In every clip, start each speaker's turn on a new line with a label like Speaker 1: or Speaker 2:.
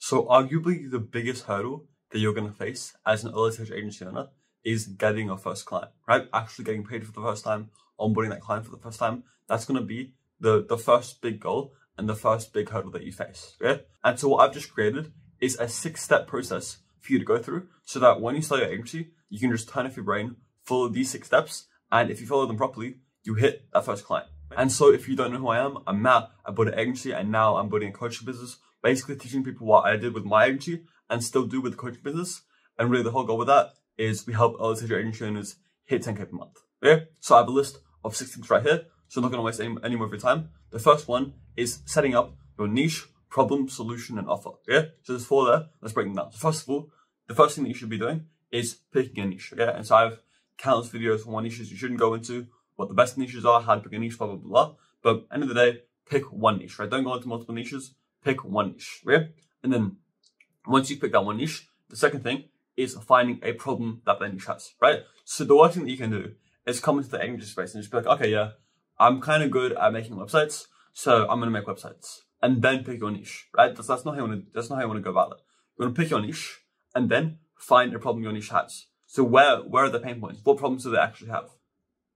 Speaker 1: So arguably the biggest hurdle that you're going to face as an early stage agency owner is getting your first client, right? Actually getting paid for the first time, onboarding that client for the first time. That's going to be the first big goal and the first big hurdle that you face, okay? And so what I've just created is a 6-step process for you to go through so that when you start your agency, you can just turn off your brain, follow these 6 steps, and if you follow them properly, you hit that first client. And so if you don't know who I am, I'm Matt. I built an agency and now I'm building a coaching business, basically teaching people what I did with my agency and still do with the coaching business. And really the whole goal with that is we help early stage agency owners hit 10K per month. Okay? So I have a list of 6 things right here. So I'm not going to waste any more of your time. The first one is setting up your niche, problem, solution, and offer. Okay? So there's 4 there. Let's break them down. So first of all, the first thing that you should be doing is picking a niche. Okay? And so I have countless videos on what niches you shouldn't go into, what the best niches are, how to pick a niche, blah, blah, blah. But end of the day, pick one niche, right? Don't go into multiple niches. Pick one niche, okay? And then once you pick that one niche, the second thing is finding a problem that niche has, right? So the worst thing that you can do is come into the agency space and just be like, okay, yeah, I'm kind of good at making websites, so I'm going to make websites. And then pick your niche, right? That's not how you want to go about it. You're going to pick your niche and then find a problem your niche has. So where are the pain points? What problems do they actually have?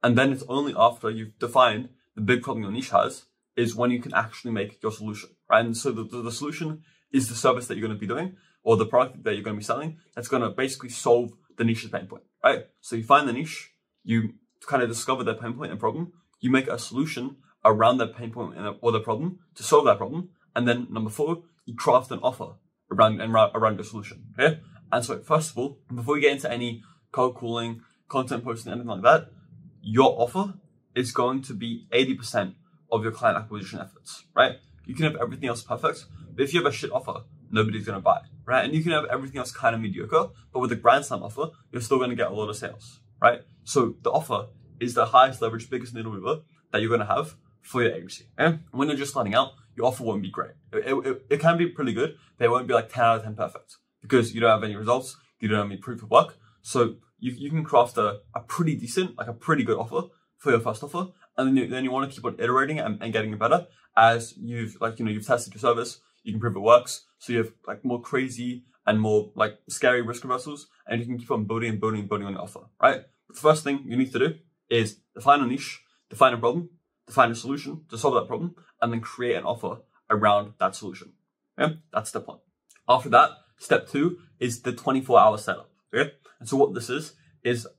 Speaker 1: And then it's only after you've defined the big problem your niche has is when you can actually make your solution, right? And so the solution is the service that you're going to be doing or the product that you're going to be selling that's going to basically solve the niche's pain point, right? So you find the niche, you kind of discover their pain point and problem, you make a solution around that pain point or the problem to solve that problem. And then number 4, you craft an offer around your solution, okay? And so first of all, before we get into any cold calling, content posting, anything like that, your offer is going to be 80% of your client acquisition efforts, right? You can have everything else perfect, but if you have a shit offer, nobody's going to buy, right? And you can have everything else kind of mediocre, but with a grand slam offer, you're still going to get a lot of sales, right? So the offer is the highest leverage, biggest needle mover that you're going to have for your agency. Okay? When you're just starting out, your offer won't be great. It can be pretty good, but it won't be like 10 out of 10 perfect because you don't have any results, you don't have any proof of work. So you can craft a pretty decent, like a pretty good offer for your first offer. And then you want to keep on iterating and getting it better as you've tested your service, you can prove it works. So you have like more crazy and more like scary risk reversals and you can keep on building on your offer, right? But the first thing you need to do is define a niche, define a problem, define a solution to solve that problem, and then create an offer around that solution. Okay? That's step 1. After that, step 2 is the 24-hour setup. Okay? And so what this is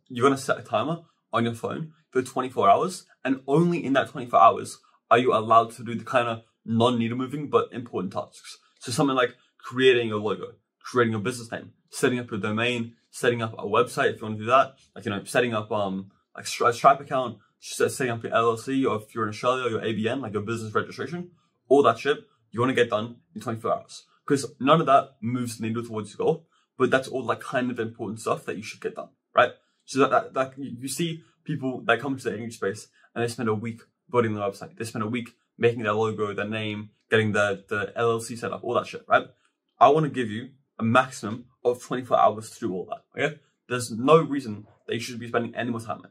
Speaker 1: you're going to set a timer on your phone for 24 hours. And only in that 24 hours are you allowed to do the kind of non-needle moving, but important tasks. So something like creating a logo, creating a business name, setting up your domain, setting up a website if you want to do that. Like, setting up, like a Stripe account, setting up your LLC, or if you're in Australia, your ABN, like your business registration, all that shit, you want to get done in 24 hours. Because none of that moves the needle towards your goal, but that's all like kind of important stuff that you should get done, right? So that you see people that come to the agency space and they spend a week building the website. They spend a week making their logo, their name, getting the LLC set up, all that shit, right? I want to give you a maximum of 24 hours to do all that, okay? There's no reason that you should be spending any more time on it.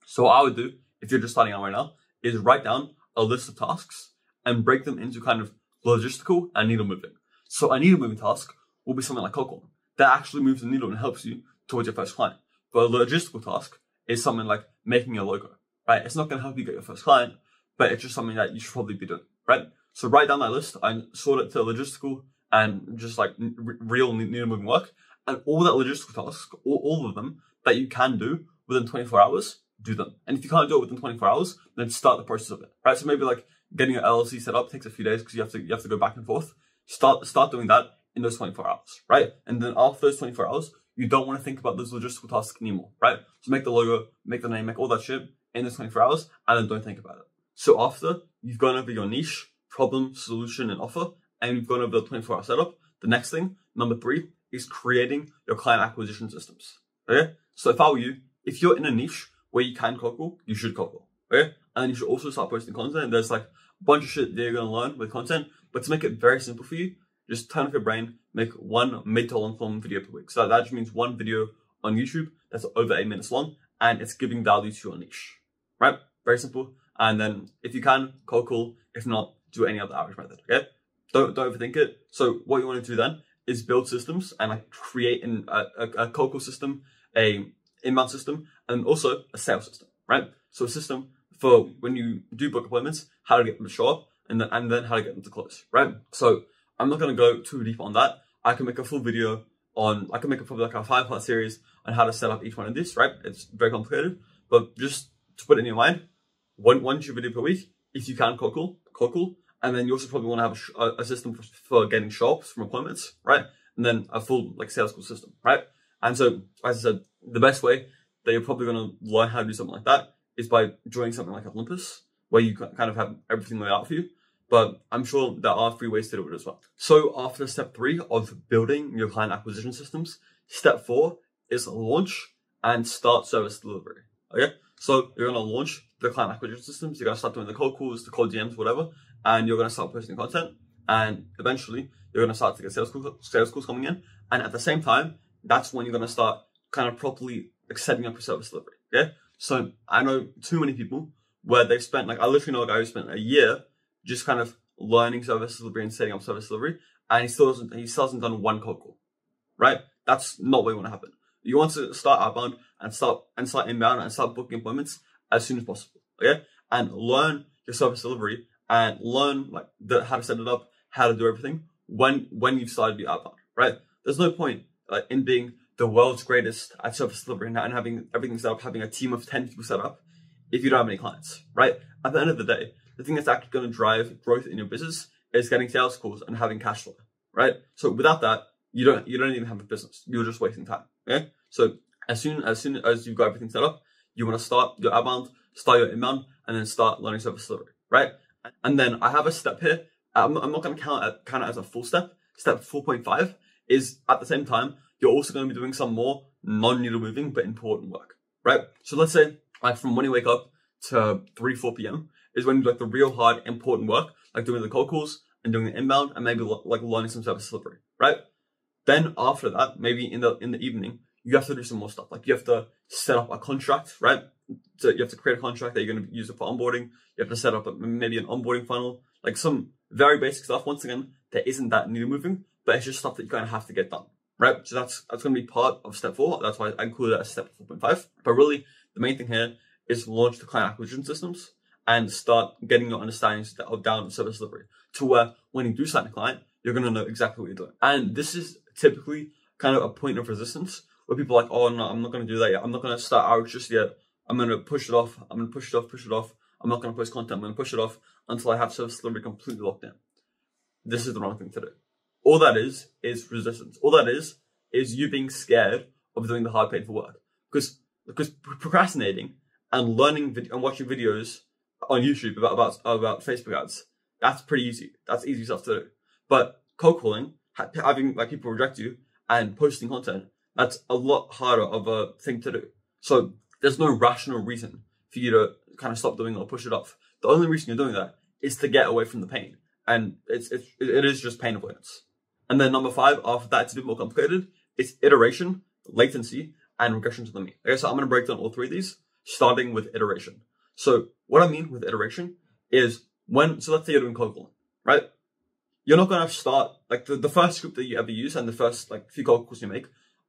Speaker 1: So what I would do, if you're just starting out right now, is write down a list of tasks and break them into kind of logistical and needle moving. So a needle moving task will be something like cold calling that actually moves the needle and helps you towards your first client. But a logistical task is something like making a logo, right? It's not going to help you get your first client, but it's just something that you should probably be doing, right? So write down that list and sort it to logistical and just like real needle moving work. And all that logistical tasks, all of them that you can do within 24 hours, do them. And if you can't do it within 24 hours, then start the process of it, right? So maybe like getting your LLC set up takes a few days because you have to go back and forth. Start doing that in those 24 hours, right? And then after those 24 hours, you don't want to think about those logistical tasks anymore, right? So make the logo, make the name, make all that shit in those 24 hours, and then don't think about it. So after you've gone over your niche, problem, solution, and offer, and you've gone over the 24-hour setup, the next thing, number 3, is creating your client acquisition systems, okay? So if I were you, if you're in a niche where you can cold call, you should cold call, okay? And then you should also start posting content. There's like a bunch of shit that you're going to learn with content, but to make it very simple for you, just turn off your brain, make one mid to long form video per week. So that just means one video on YouTube that's over 8 minutes long and it's giving value to your niche, right? Very simple. And then if you can, cold call. If not, do any other average method, okay? Don't overthink it. So what you want to do then is build systems and like create a cold call system, a inbound system, and also a sales system, right? So a system for when you do book appointments, how to get them to show up, and then how to get them to close, right? So I'm not going to go too deep on that. I can make a full video on, I can make probably like a 5-part series on how to set up each one of these, right? It's very complicated, but just to put it in your mind, one YouTube video per week, if you can cold call, and then you also probably want to have a system for getting show-ups from appointments, right? And then a full like sales call system, right? And so, as I said, the best way that you're probably going to learn how to do something like that is by joining something like Olympus, where you kind of have everything laid out for you. But I'm sure there are free ways to do it as well. So after step 3 of building your client acquisition systems, step 4 is launch and start service delivery. Okay, so you're going to launch the client acquisition systems. You're going to start doing the cold calls, the cold DMs, whatever, and you're going to start posting content. And eventually, you're going to start to get sales calls coming in. And at the same time, that's when you're going to start kind of properly like setting up your service delivery. Okay, so I know too many people where they've spent, like I literally know a guy who spent a year just kind of learning service delivery and setting up service delivery, and he still hasn't done one cold call, right? That's not what you want to happen. You want to start outbound and start inbound and start booking appointments as soon as possible, okay? And learn your service delivery and learn like how to set it up, how to do everything when you've started your outbound, right? There's no point in being the world's greatest at service delivery and having everything set up, having a team of 10 people set up if you don't have any clients, right? At the end of the day, the thing that's actually going to drive growth in your business is getting sales calls and having cash flow, right? So without that, you don't even have a business. You're just wasting time. Okay. So as soon as you've got everything set up, you want to start your outbound, start your inbound, and then start learning service delivery, right? And then I have a step here. I'm not going to count it as a full step. Step 4.5 is at the same time, you're also going to be doing some more non-needle moving but important work, right? So let's say like from when you wake up to 3-4 p.m. is when you do like the real hard important work, like doing the cold calls and doing the inbound and maybe like learning some service delivery, right? Then after that, maybe in the evening, you have to do some more stuff. Like you have to set up a contract, right? So you have to create a contract that you're going to use it for onboarding. You have to set up maybe an onboarding funnel, like some very basic stuff. Once again, there isn't that needle moving, but it's just stuff that you're going to have to get done, right? So that's going to be part of step 4. That's why I included it as step 4.5. But really, the main thing here is launch the client acquisition systems and start getting your understanding down service delivery to where when you do sign a client, you're going to know exactly what you're doing. And this is typically kind of a point of resistance where people are like, oh no, I'm not going to do that yet. I'm not going to start out just yet. I'm going to push it off. I'm going to push it off. I'm not going to post content. I'm going to push it off until I have service delivery completely locked in. This is the wrong thing to do. All that is resistance. All that is you being scared of doing the hard painful work. Because procrastinating and learning and watching videos on YouTube about Facebook ads, that's pretty easy. That's easy stuff to do. But cold calling, having like people reject you and posting content, that's a lot harder of a thing to do. So there's no rational reason for you to kind of stop doing it or push it off. The only reason you're doing that is to get away from the pain. And it is just pain avoidance. And then number 5, after that, it's a bit more complicated. It's iteration, latency, and regression to the mean. Okay, so I'm going to break down all 3 of these, starting with iteration. So what I mean with iteration is so let's say you're doing cold calling, right? You're not going to start, like the first script that you ever use and the first like few cold calls you make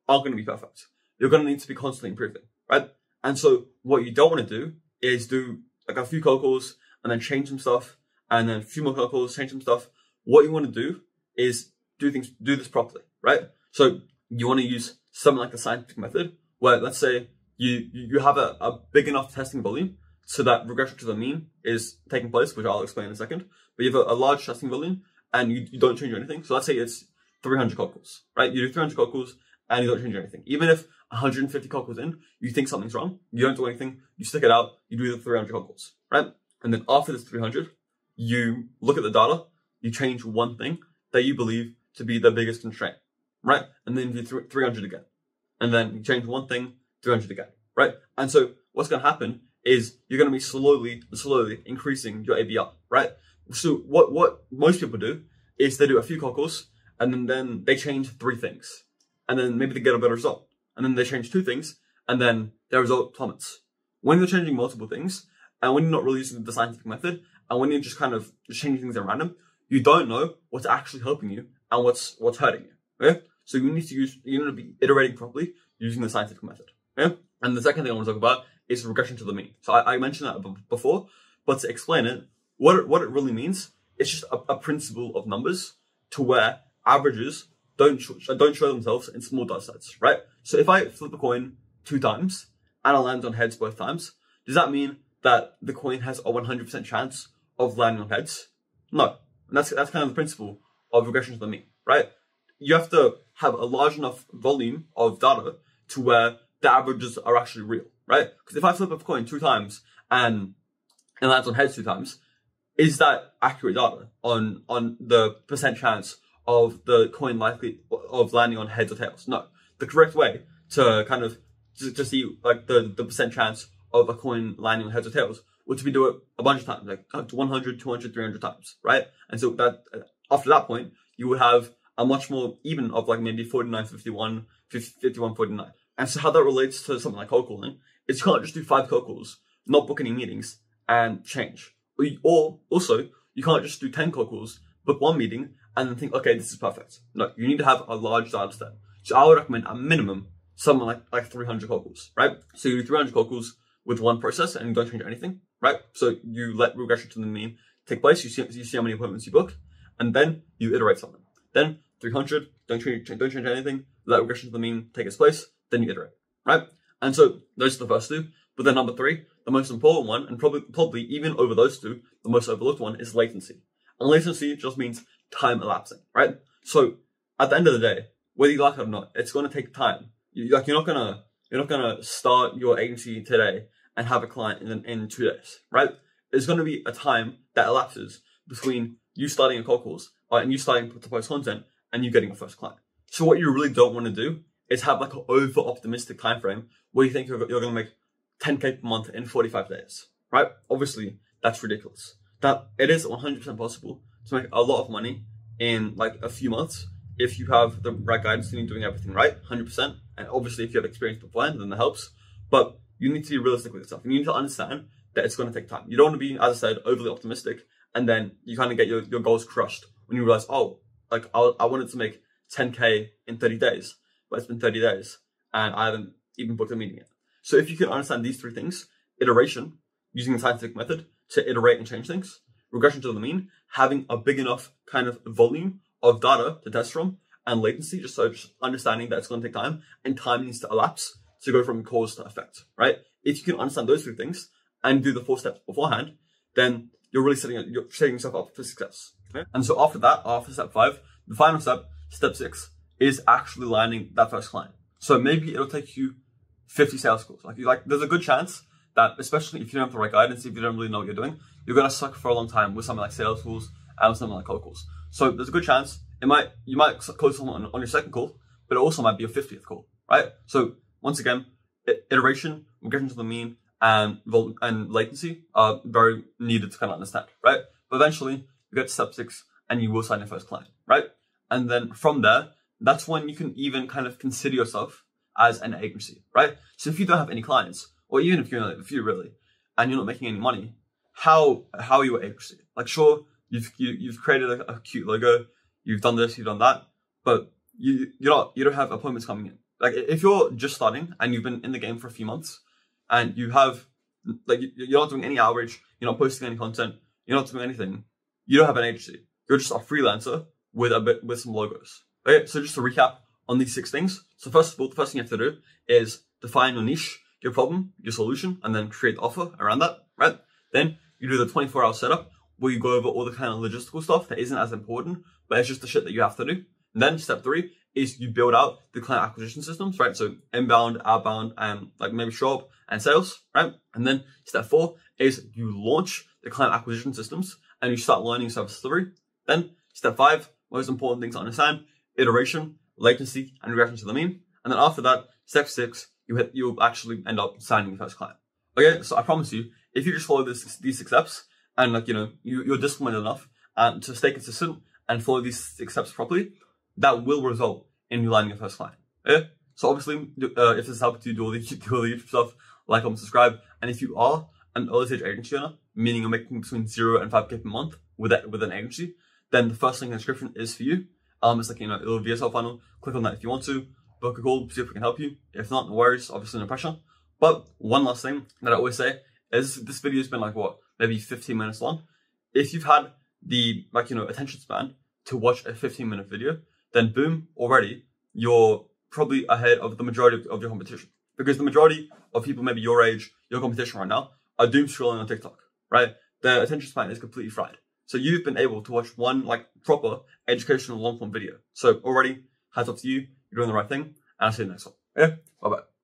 Speaker 1: aren't going to be perfect. You're going to need to be constantly improving, right? And so what you don't want to do is do like a few cold calls and then change some stuff and then a few more cold calls, change some stuff. What you want to do is do this properly, right? So you want to use something like the scientific method where let's say you have a big enough testing volume so that regression to the mean is taking place, which I'll explain in a second. But you have a large testing volume and you don't change anything. So let's say it's 300 cold calls, right? You do 300 cold calls and you don't change anything. Even if 150 cold calls in, you think something's wrong, you don't do anything, you stick it out, you do the 300 cold calls, right? And then after this 300, you look at the data, you change one thing that you believe to be the biggest constraint, right? And then you do 300 again. And then you change one thing, 300 again, right? And so what's going to happen is you're going to be slowly increasing your ABR, right? So what most people do is they do a few cold calls and then they change 3 things. And then maybe they get a better result. And then they change 2 things and then their result plummets. When you're changing multiple things and when you're not really using the scientific method and when you're just kind of changing things at random, you don't know what's actually helping you and what's hurting you, Okay? So you need to be iterating properly using the scientific method. Okay? And the second thing I want to talk about is regression to the mean. So I mentioned that before, but to explain it, what it really means, it's just a principle of numbers to where averages don't show themselves in small data sets, right? So if I flip a coin 2 times and I land on heads both times, does that mean that the coin has a 100% chance of landing on heads? No. And that's kind of the principle of regression to the mean, right? You have to have a large enough volume of data to where the averages are actually real, right? Because if I flip a coin 2 times and it lands on heads 2 times, is that accurate data on the percent chance of the coin likely of landing on heads or tails? No. The correct way to kind of to see like the percent chance of a coin landing on heads or tails would to be do it a bunch of times, like 100, 200, 300 times, right? And so that after that point, you would have a much more even of like maybe 49, 51, 51, 49. And so how that relates to something like cold calling is you can't just do 5 cold calls, not book any meetings, and change. Or also, you can't just do 10 cold calls, book 1 meeting, and then think, okay, this is perfect. No, you need to have a large data set. So I would recommend a minimum something like 300 cold calls, right? So you do 300 cold calls with 1 process and you don't change anything, right? So you let regression to the mean take place. You see how many appointments you book, and then you iterate something. Then 300, don't change anything. Let regression to the mean take its place. Then you iterate, right? And so those are the first 2. But then number 3, the most important one, and probably even over those 2, the most overlooked one is latency. And latency just means time elapsing, right? So at the end of the day, whether you like it or not, it's going to take time. You're not gonna start your agency today and have a client in 2 days, right? There's going to be a time that elapses between you starting a cold calls and you starting to post content and you getting a first client. So what you really don't want to do is have like an over optimistic time frame where you think you're going to make 10K per month in 45 days, right? Obviously, that's ridiculous. That it is 100% possible to make a lot of money in like a few months if you have the right guidance and you're doing everything right, 100%. And obviously, if you have experience beforehand, then that helps. But you need to be realistic with yourself. You need to understand that it's going to take time. You don't want to be, as I said, overly optimistic, and then you kind of get your goals crushed when you realize, oh, like I wanted to make 10K in 30 days, but it's been 30 days and I haven't even booked a meeting yet. So if you can understand these 3 things, iteration, using the scientific method to iterate and change things, regression to the mean, having a big enough kind of volume of data to test from, and latency, just understanding that it's going to take time and time needs to elapse to go from cause to effect, right? If you can understand those 3 things and do the 4 steps beforehand, then you're really setting yourself up for success. Okay? And so after that, after step 5, the final step, step 6, is actually landing that first client. So maybe it'll take you 50 sales calls. There's a good chance that, especially if you don't have the right guidance, if you don't really know what you're doing, you're gonna suck for a long time with something like sales tools and something like cold calls. So there's a good chance you might close someone on your second call, but it also might be your 50th call, right? So once again, iteration, regression to the mean, and latency are very needed to kind of understand, right? But eventually you get to step 6 and you will sign your first client, right? And then from there, that's when you can even kind of consider yourself as an agency, right? So if you don't have any clients, or even if you really, and you're not making any money, how are you an agency? Like, sure, you've created a cute logo, you've done this, you've done that, but you don't have appointments coming in. Like, if you're just starting and you've been in the game for a few months, and you have you're not doing any outreach, you're not posting any content, you're not doing anything, you don't have an agency. You're just a freelancer with some logos. Okay, so just to recap on these 6 things. So first of all, the first thing you have to do is define your niche, your problem, your solution, and then create the offer around that, right? Then you do the 24-hour setup where you go over all the kind of logistical stuff that isn't as important, but it's just the shit that you have to do. And then step 3 is you build out the client acquisition systems, right? So inbound, outbound, and like maybe show up and sales, right? And then step 4 is you launch the client acquisition systems and you start learning service delivery. Then step 5, most important thing to understand, iteration, latency, and regression to the mean. And then after that, step 6, you'll actually end up signing your first client. Okay, so I promise you, if you just follow these 6 steps and you're disciplined enough to stay consistent and follow these 6 steps properly, that will result in you landing your first client. Okay? So obviously, if this helped you do all the YouTube stuff, like, comment, subscribe. And if you are an early stage agency owner, meaning you're making between 0 and 5K per month with an agency, then the first link in the description is for you. It's like, a little VSL funnel. Click on that if you want to. Book a call, see if we can help you. If not, no worries, obviously no pressure. But one last thing that I always say is this video has been like maybe 15 minutes long. If you've had the attention span to watch a 15-minute video, then boom, already you're probably ahead of the majority of your competition. Because the majority of people maybe your age, your competition right now, are doom scrolling on TikTok, right? Their attention span is completely fried. So you've been able to watch one proper educational long form video. So already, hats off to you. You're doing the right thing. And I'll see you next one. Yeah, bye bye.